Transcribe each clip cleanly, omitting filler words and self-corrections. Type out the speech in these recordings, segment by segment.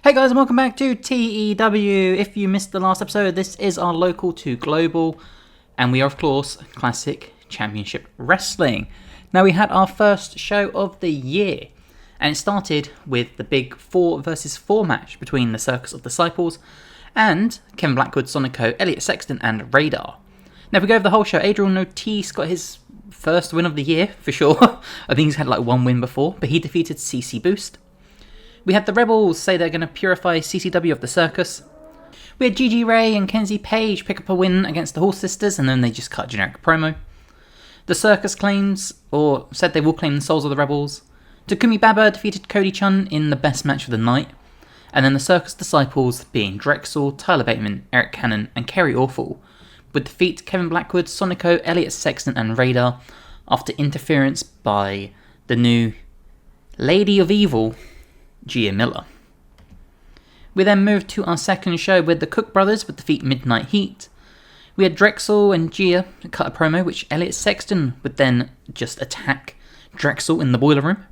Hey guys, and welcome back to TEW. If you missed the last episode, this is our local to global, and we are, of course, Classic Championship Wrestling. Now, we had our first show of the year, and it started with the big 4 versus 4 match between the Circus of Disciples and Kevin Blackwood, Sonico, Elliot Sexton, and Radar. Now, if we go over the whole show, Adriel Notice got his first win of the year, for sure. I think he's had like one win before, but he defeated CC Boost. We had the Rebels say they're going to purify CCW of the circus. We had Gigi Ray and Kenzie Page pick up a win against the Horse Sisters, and then they just cut a generic promo. The circus claims, or said they will claim the souls of the Rebels. Takumi Baba defeated Cody Chun in the best match of the night. And then the circus disciples, being Drexel, Tyler Bateman, Eric Cannon, and Kerry Awful, would defeat Kevin Blackwood, Sonico, Elliot Sexton, and Radar after interference by the new Lady of Evil, Gia Miller. We then moved to our second show where the Cook brothers would defeat Midnight Heat. We had Drexel and Gia cut a promo which Elliot Sexton would then just attack Drexel in the boiler room.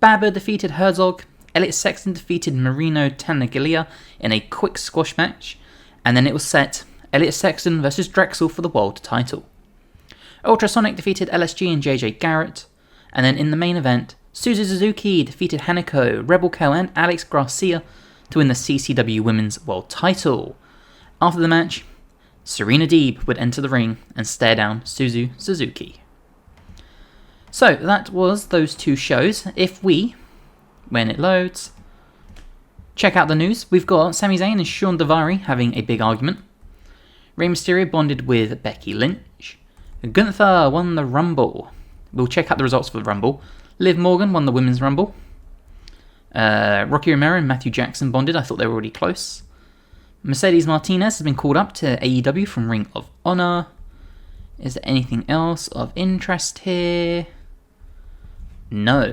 Baba defeated Herzog. Elliot Sexton defeated Marino Tanagilia in a quick squash match, and then it was set Elliot Sexton versus Drexel for the world title. Ultrasonic defeated LSG and JJ Garrett, and then in the main event, Suzu Suzuki defeated Hanako, Rebel Cow, and Alex Garcia to win the CCW Women's World title. After the match, Serena Deeb would enter the ring and stare down Suzu Suzuki. So that was those two shows. If we, when it loads, check out the news, we've got Sami Zayn and Sean Daivari having a big argument. Rey Mysterio bonded with Becky Lynch. Gunther won the Rumble. We'll check out the results for the Rumble. Liv Morgan won the Women's Rumble. Rocky Romero and Matthew Jackson bonded. I thought they were already close. Mercedes Martinez has been called up to AEW from Ring of Honor. Is there anything else of interest here? No.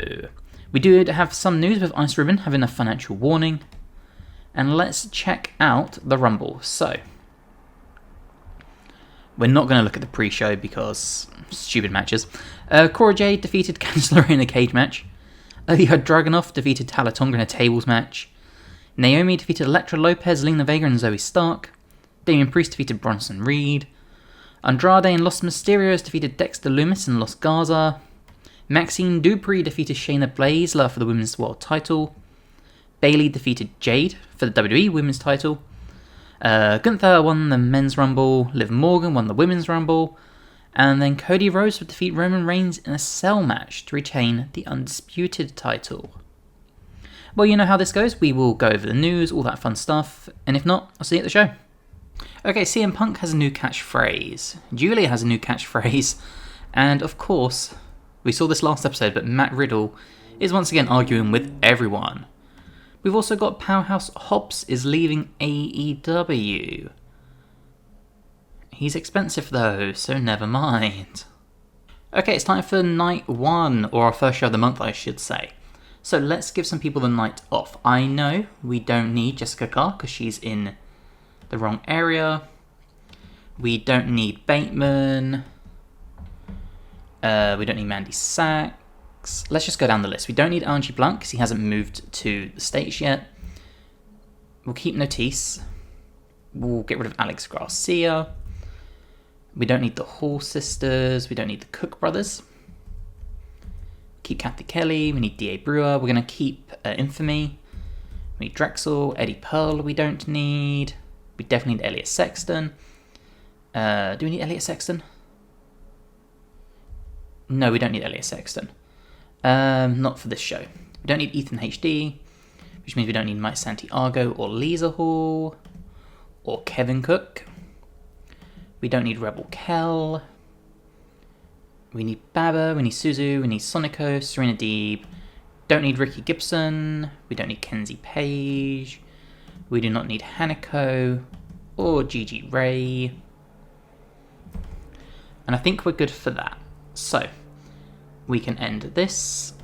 We do have some news with Ice Ribbon having a financial warning. And let's check out the Rumble. So, we're not going to look at the pre-show because stupid matches. Cora Jade defeated Candice LeRae in a cage match. Ilya Dragunov defeated Tala Tonga in a tables match. Naomi defeated Elektra Lopez, Lena Vega, and Zoe Stark. Damian Priest defeated Bronson Reed. Andrade and Los Mysterios defeated Dexter Lumis and Los Garza. Maxine Dupree defeated Shayna Baszler for the Women's World title. Bayley defeated Jade for the WWE Women's title. Gunther won the Men's Rumble. Liv Morgan won the Women's Rumble. And then Cody Rhodes would defeat Roman Reigns in a cell match to retain the Undisputed title. Well, you know how this goes. We will go over the news, all that fun stuff. And if not, I'll see you at the show. Okay, CM Punk has a new catchphrase. Julia has a new catchphrase. And of course, we saw this last episode, but Matt Riddle is once again arguing with everyone. We've also got Powerhouse Hobbs is leaving AEW. He's expensive though, so never mind. Okay, it's time for night 1, or our first show of the month, I should say. So let's give some people the night off. I know we don't need Jessica Carr because she's in the wrong area. We don't need Bateman. We don't need Mandy Sachs. Let's just go down the list. We don't need Angie Blunt because he hasn't moved to the States yet. We'll keep Notice. We'll get rid of Alex Garcia. We don't need the Hall Sisters. We don't need the Cook brothers. Keep Kathy Kelly. We need D.A. Brewer. We're going to keep Infamy. We need Drexel. Eddie Pearl we don't need. We definitely need Elliot Sexton. Do we need Elliot Sexton? No, we don't need Elliot Sexton. Not for this show. We don't need Ethan HD, which means we don't need Mike Santiago or Lisa Hall or Kevin Cook. We don't need Rebel Kell. We need Baba, we need Suzu, we need Sonico, Serena Deeb. Don't need Ricky Gibson. We don't need Kenzie Page. We do not need Hanako or Gigi Ray. And I think we're good for that. So, we can end this.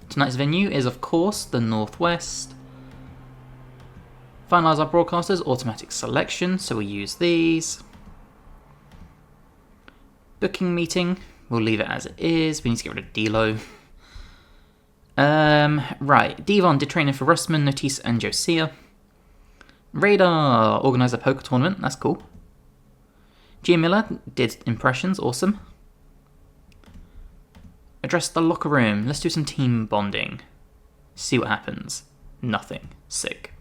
Tonight's venue is, of course, the Northwest. Finalise our broadcasters, automatic selection, so we use these. Booking meeting, we'll leave it as it is. We need to get rid of D-Lo. Right. Devon did training for Russman, Notice, and Josiah. Radar organised a poker tournament. That's cool. Gia Miller did impressions. Awesome. Address the locker room. Let's do some team bonding. See what happens. Nothing. Sick.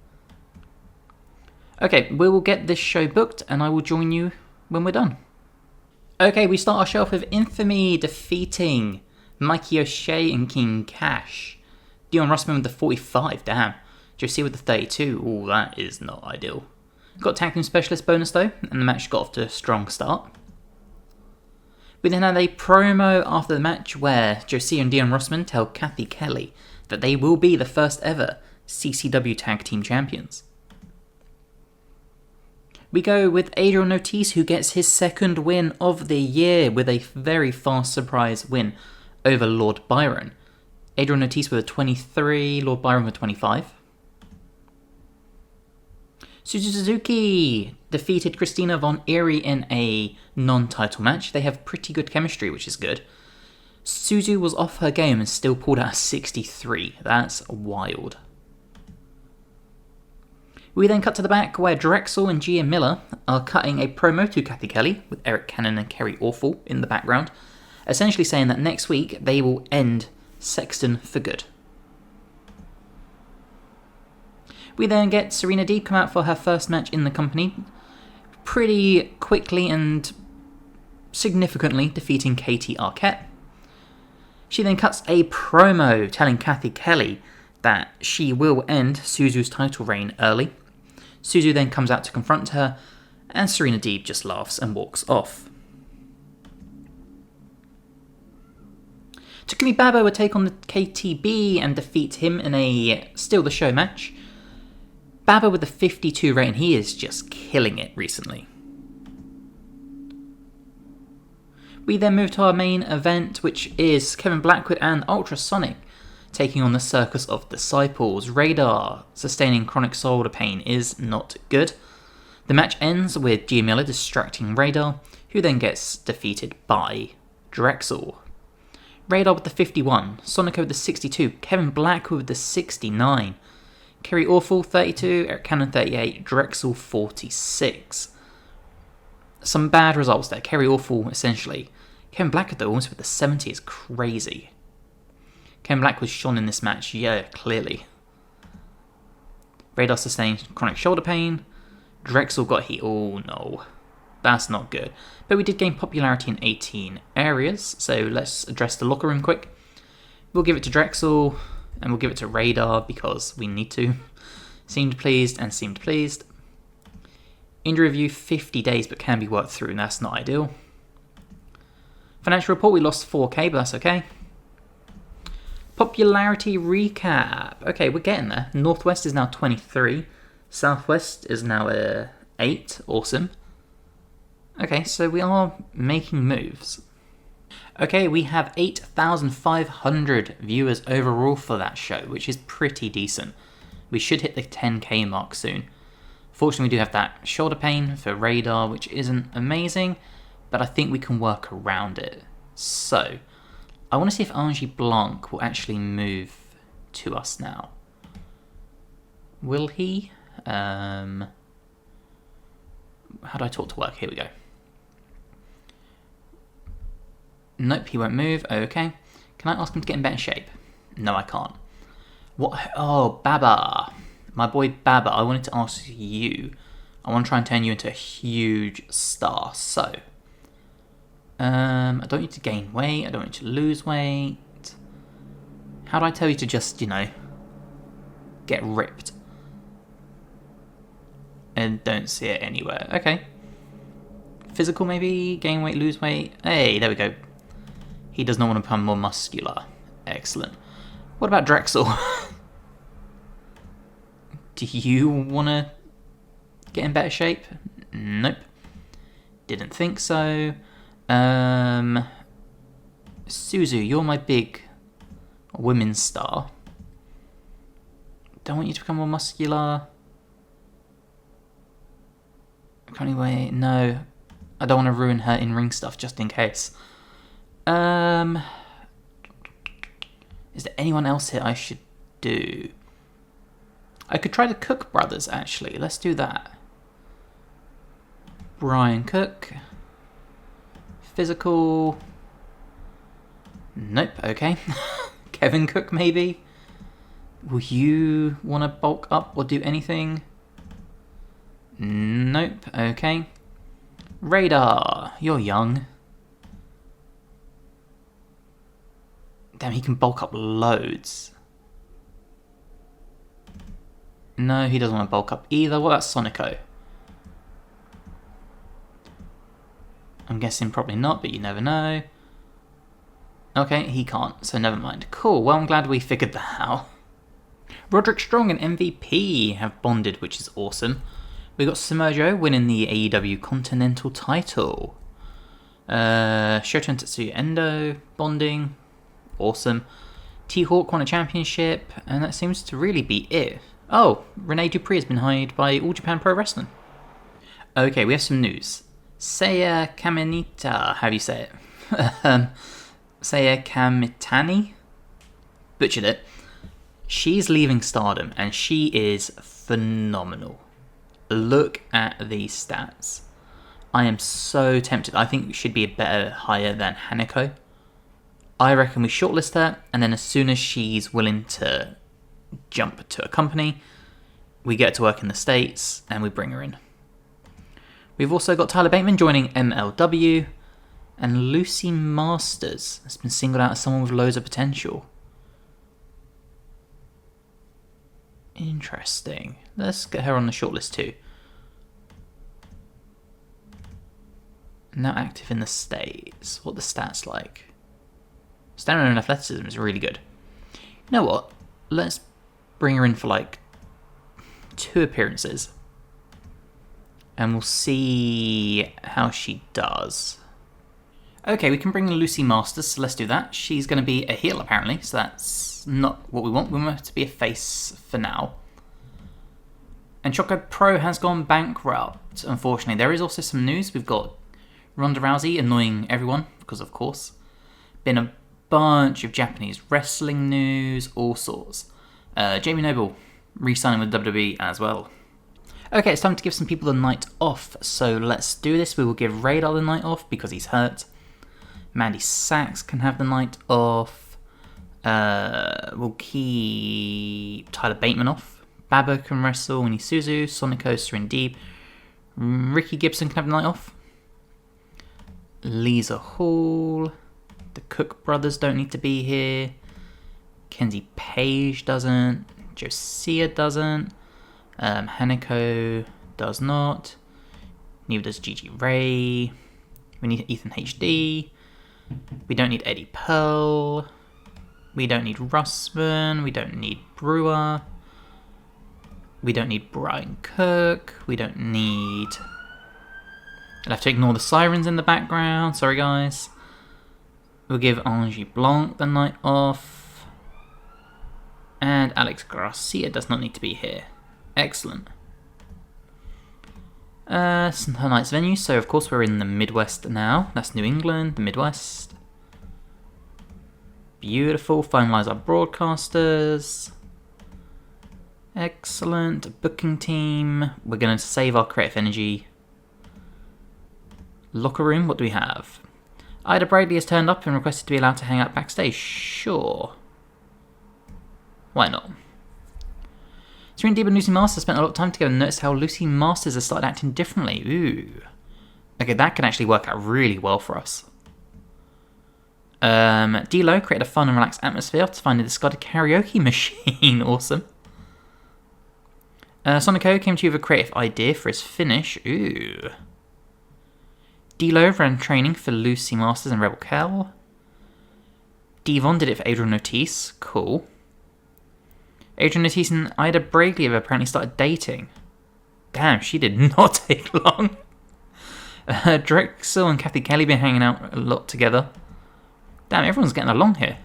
Okay, we will get this show booked and I will join you when we're done. Okay, we start our show off with Infamy defeating Mikey O'Shea and King Cash. Dion Rossman with the 45, damn. Josie with the 32, ooh, that is not ideal. Got tag team specialist bonus though, and the match got off to a strong start. We then had a promo after the match where Josie and Dion Rossman tell Kathy Kelly that they will be the first ever CCW Tag Team Champions. We go with Adrian Notice, who gets his second win of the year with a very fast surprise win over Lord Byron. Adrian Notice with a 23, Lord Byron with 25. Suzu Suzuki defeated Christina Von Eerie in a non-title match. They have pretty good chemistry, which is good. Suzu was off her game and still pulled out a 63. That's wild. We then cut to the back where Drexel and Gia Miller are cutting a promo to Kathy Kelly with Eric Cannon and Kerry Awful in the background, essentially saying that next week they will end Sexton for good. We then get Serena Deeb come out for her first match in the company, pretty quickly and significantly defeating Katie Arquette. She then cuts a promo telling Kathy Kelly that she will end Suzu's title reign early. Suzu then comes out to confront her, and Serena Deeb just laughs and walks off. Takumi Babo would take on the KTB and defeat him in a Steal the Show match. Babo with the 52 rating, he is just killing it recently. We then move to our main event, which is Kevin Blackwood and Ultrasonic taking on the Circus of Disciples. Radar sustaining chronic shoulder pain is not good. The match ends with Gia Miller distracting Radar, who then gets defeated by Drexel. Radar with the 51, Sonico with the 62, Kevin Blackwood with the 69, Kerry Awful 32, Eric Cannon 38, Drexel 46. Some bad results there. Kerry Awful essentially. Kevin Blackwood though almost with the 70 is crazy. Kevin Blackwood shone in this match, yeah, clearly. Radar sustained chronic shoulder pain. Drexel got heat. Oh no, that's not good. But we did gain popularity in 18 areas, so let's address the locker room quick. We'll give it to Drexel, and we'll give it to Radar because we need to. Seemed pleased and seemed pleased. Injury review 50 days but can be worked through, and that's not ideal. Financial report, we lost 4k, but that's okay. Popularity recap. Okay, we're getting there. Northwest is now 23. Southwest is now 8. Awesome. Okay, so we are making moves. Okay, we have 8,500 viewers overall for that show, which is pretty decent. We should hit the 10k mark soon. Fortunately, we do have that shoulder pain for Radar, which isn't amazing, but I think we can work around it. So, I want to see if Angie Blanc will actually move to us now. Will he? How do I talk to work? Here we go. Nope, he won't move. Okay. Can I ask him to get in better shape? No, I can't. What? Oh, Baba. My boy Baba, I wanted to ask you. I want to try and turn you into a huge star. So, I don't need to gain weight. I don't need to lose weight. How do I tell you to just, get ripped? And don't see it anywhere. Okay. Physical maybe? Gain weight, lose weight? Hey, there we go. He does not want to become more muscular. Excellent. What about Drexel? Do you want to get in better shape? Nope. Didn't think so. Suzu, you're my big women's star. Don't want you to become more muscular. Anyway, no. I don't want to ruin her in-ring stuff just in case. Is there anyone else here I should do? I could try the Cook brothers, actually. Let's do that. Brian Cook. Physical. Nope, okay. Kevin Cook, maybe? Will you want to bulk up or do anything? Nope, okay. Radar, you're young. Damn, he can bulk up loads. No, he doesn't want to bulk up either. What about Sonico? I'm guessing probably not, but you never know. Okay, he can't, so never mind. Cool, well I'm glad we figured that out. Roderick Strong and MVP have bonded, which is awesome. We got Samoa winning the AEW Continental title. Shota and Tetsuya Endo bonding. Awesome. T-Hawk won a championship, and that seems to really be it. Oh, Rene Dupree has been hired by All Japan Pro Wrestling. Okay, we have some news. Seiya Kaminita, how do you say it? Seiya Kamitani? Butchered it. She's leaving Stardom, and she is phenomenal. Look at these stats. I am so tempted. I think it should be a better hire than Hanako. I reckon we shortlist her, and then as soon as she's willing to jump to a company, we get to work in the States, and we bring her in. We've also got Tyler Bateman joining MLW, and Lucy Masters has been singled out as someone with loads of potential. Interesting. Let's get her on the shortlist too. Now active in the States. What are the stats like? Stamina and athleticism is really good. You know what? Let's bring her in for like 2 appearances. And we'll see how she does. Okay, we can bring in Lucy Masters, so let's do that. She's going to be a heel apparently, so that's not what we want. We want her to be a face for now. And Choco Pro has gone bankrupt, unfortunately. There is also some news. We've got Ronda Rousey annoying everyone, because of course. Been a bunch of Japanese wrestling news, all sorts. Jamie Noble re-signing with WWE as well. Okay, it's time to give some people the night off, so let's do this. We will give Radar the night off because he's hurt. Mandy Sachs can have the night off. We'll keep Tyler Bateman off. Babo can wrestle. Winnie Suzu, Sonico, Serendib. Ricky Gibson can have the night off. Lisa Hall. The Cook brothers don't need to be here. Kenzie Page doesn't. Josiah doesn't. Hanako does not. Neither does Gigi Ray. We need Ethan HD. We don't need Eddie Pearl. We don't need Russman. We don't need Brewer. We don't need Brian Cook. We don't need... I'll have to ignore the sirens in the background. Sorry, guys. We'll give Angie Blanc the night off. And Alex Garcia does not need to be here. Excellent. Tonight's venue, so of course we're in the Midwest now. That's New England, the Midwest. Beautiful. Finalise our broadcasters. Excellent. Booking team. We're going to save our creative energy. Locker room, what do we have? Ida Bradley has turned up and requested to be allowed to hang out backstage. Sure. Why not? Serena Deeb and Lucy Masters spent a lot of time together and noticed how Lucy Masters has started acting differently. Ooh. Okay, that can actually work out really well for us. D-Lo created a fun and relaxed atmosphere to find a discarded karaoke machine. Awesome. Sonico came to you with a creative idea for his finish. Ooh. D-Lo ran training for Lucy Masters and Rebel Kell. Devon did it for Adrian Otis. Cool. Adrian Otis and Ida Bradley have apparently started dating. Damn, she did not take long. Drexel and Kathy Kelly been hanging out a lot together. Damn, everyone's getting along here.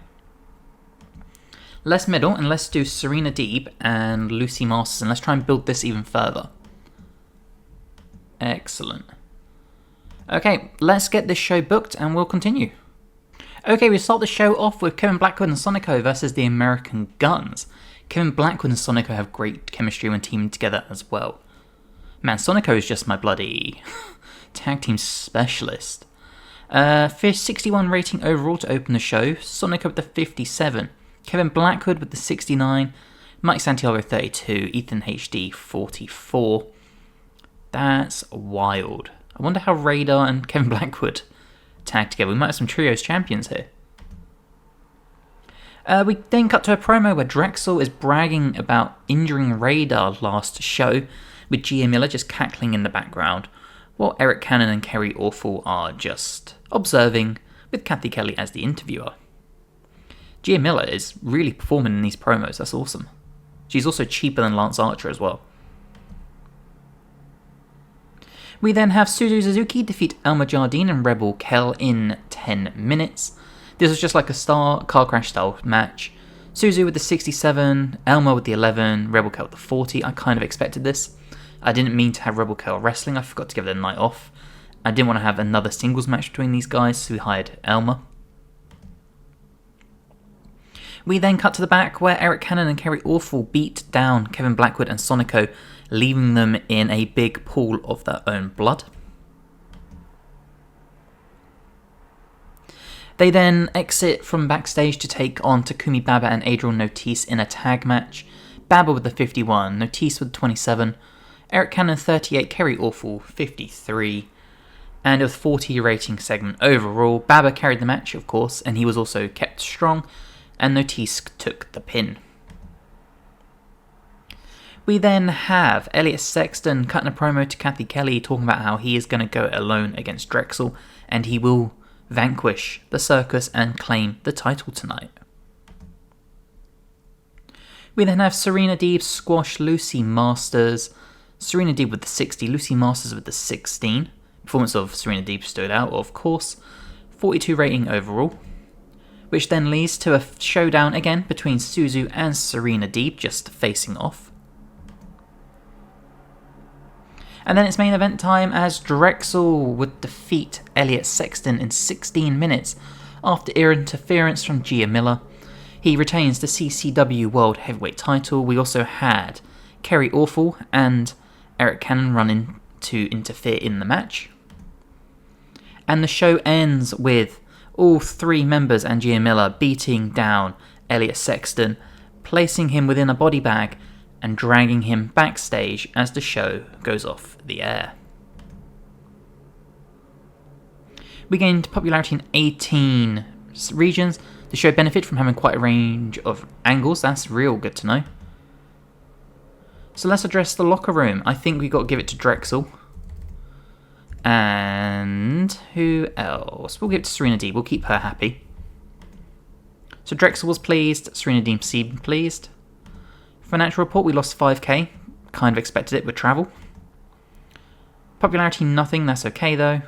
Let's middle and let's do Serena Deeb and Lucy Masters and let's try and build this even further. Excellent. Okay, let's get this show booked and we'll continue. Okay, we start the show off with Kevin Blackwood and Sonico versus the American Guns. Kevin Blackwood and Sonico have great chemistry when teaming together as well. Man, Sonico is just my bloody tag team specialist. 61 rating overall to open the show. Sonico with the 57. Kevin Blackwood with the 69. Mike Santiago 32. Ethan HD 44. That's wild. I wonder how Radar and Kevin Blackwood tag together. We might have some trios champions here. We then cut to a promo where Drexel is bragging about injuring Radar last show, with Gia Miller just cackling in the background, while Eric Cannon and Kerry Awful are just observing, with Kathy Kelly as the interviewer. Gia Miller is really performing in these promos, that's awesome. She's also cheaper than Lance Archer as well. We then have Suzu Suzuki defeat Elma Jardine and Rebel Kell in 10 minutes. This was just like a car crash style match. Suzu with the 67, Elma with the 11, Rebel Kell with the 40. I kind of expected this. I didn't mean to have Rebel Kell wrestling, I forgot to give them the night off. I didn't want to have another singles match between these guys, so we hired Elma. We then cut to the back where Eric Cannon and Kerry Awful beat down Kevin Blackwood and Sonico, leaving them in a big pool of their own blood. They then exit from backstage to take on Takumi Baba and Adriel Notice in a tag match. Baba with the 51, Notice with the 27, Eric Cannon 38, Kerry Awful 53, and a 40 rating segment overall. Baba carried the match, of course, and he was also kept strong, and Notice took the pin. We then have Elliot Sexton cutting a promo to Kathy Kelly talking about how he is going to go it alone against Drexel, and he will vanquish the circus and claim the title tonight. We then have Serena Deeb squash Lucy Masters. Serena Deeb with the 60, Lucy Masters with the 16. Performance of Serena Deeb stood out, of course. 42 rating overall. Which then leads to a showdown again between Suzu and Serena Deeb just facing off. And then it's main event time as Drexel would defeat Elliot Sexton in 16 minutes after interference from Gia Miller. He retains the CCW World Heavyweight title. We also had Kerry Awful and Eric Cannon run in to interfere in the match. And the show ends with all three members and Gia Miller beating down Elliot Sexton, placing him within a body bag and dragging him backstage as the show goes off the air. We gained popularity in 18 regions. The show benefited from having quite a range of angles. That's real good to know. So let's address the locker room. I think we got to give it to Drexel. And who else? We'll give it to Serena Deeb. We'll keep her happy. So Drexel was pleased. Serena Deeb seemed pleased. Financial report, we lost 5k. Kind of expected it with travel. Popularity, nothing. That's okay though.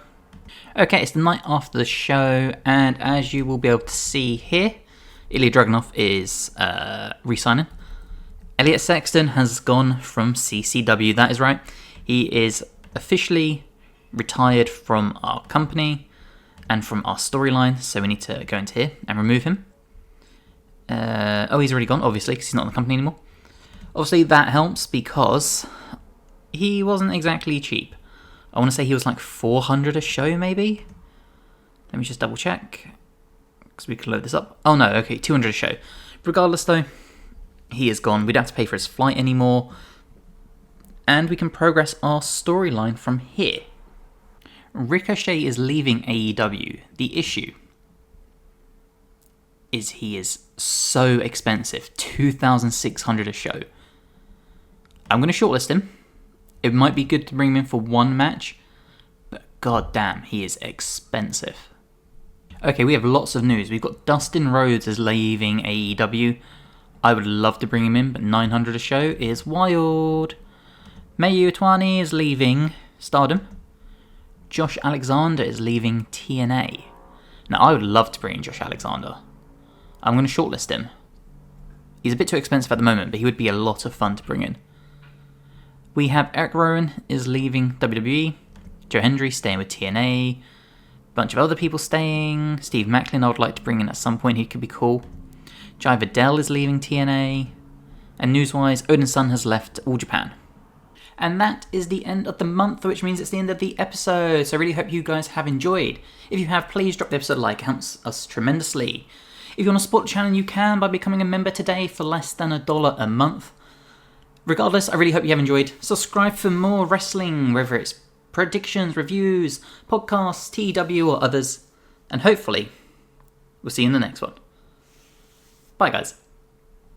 Okay, it's the night after the show, and as you will be able to see here, Ilya Dragunov is re-signing. Elliot Sexton has gone from CCW, that is right. He is officially retired from our company and from our storyline, so we need to go into here and remove him. He's already gone, obviously, because he's not in the company anymore. Obviously, that helps because he wasn't exactly cheap. I want to say he was like 400 a show, maybe? Let me just double check, because we can load this up. Oh no, okay, 200 a show. Regardless though, he is gone. We don't have to pay for his flight anymore. And we can progress our storyline from here. Ricochet is leaving AEW. The issue is he is so expensive. 2,600 a show. I'm going to shortlist him. It might be good to bring him in for one match, but god damn, he is expensive. Okay, we have lots of news. We've got Dustin Rhodes is leaving AEW. I would love to bring him in, but 900 a show is wild. Mayu Iwatani is leaving Stardom. Josh Alexander is leaving TNA. Now, I would love to bring in Josh Alexander. I'm going to shortlist him. He's a bit too expensive at the moment, but he would be a lot of fun to bring in. We have Eric Rowan is leaving WWE. Joe Hendry staying with TNA. bunch of other people staying. Steve Macklin I would like to bring in at some point, he could be cool. Jai Vidal is leaving TNA. And news-wise, Odin's Son has left All Japan. And that is the end of the month, which means it's the end of the episode. So I really hope you guys have enjoyed. If you have, please drop the episode a like, it helps us tremendously. If you want to support the channel, you can by becoming a member today for less than $1 a month. Regardless, I really hope you have enjoyed. Subscribe for more wrestling, whether it's predictions, reviews, podcasts, TEW or others. And hopefully, we'll see you in the next one. Bye guys.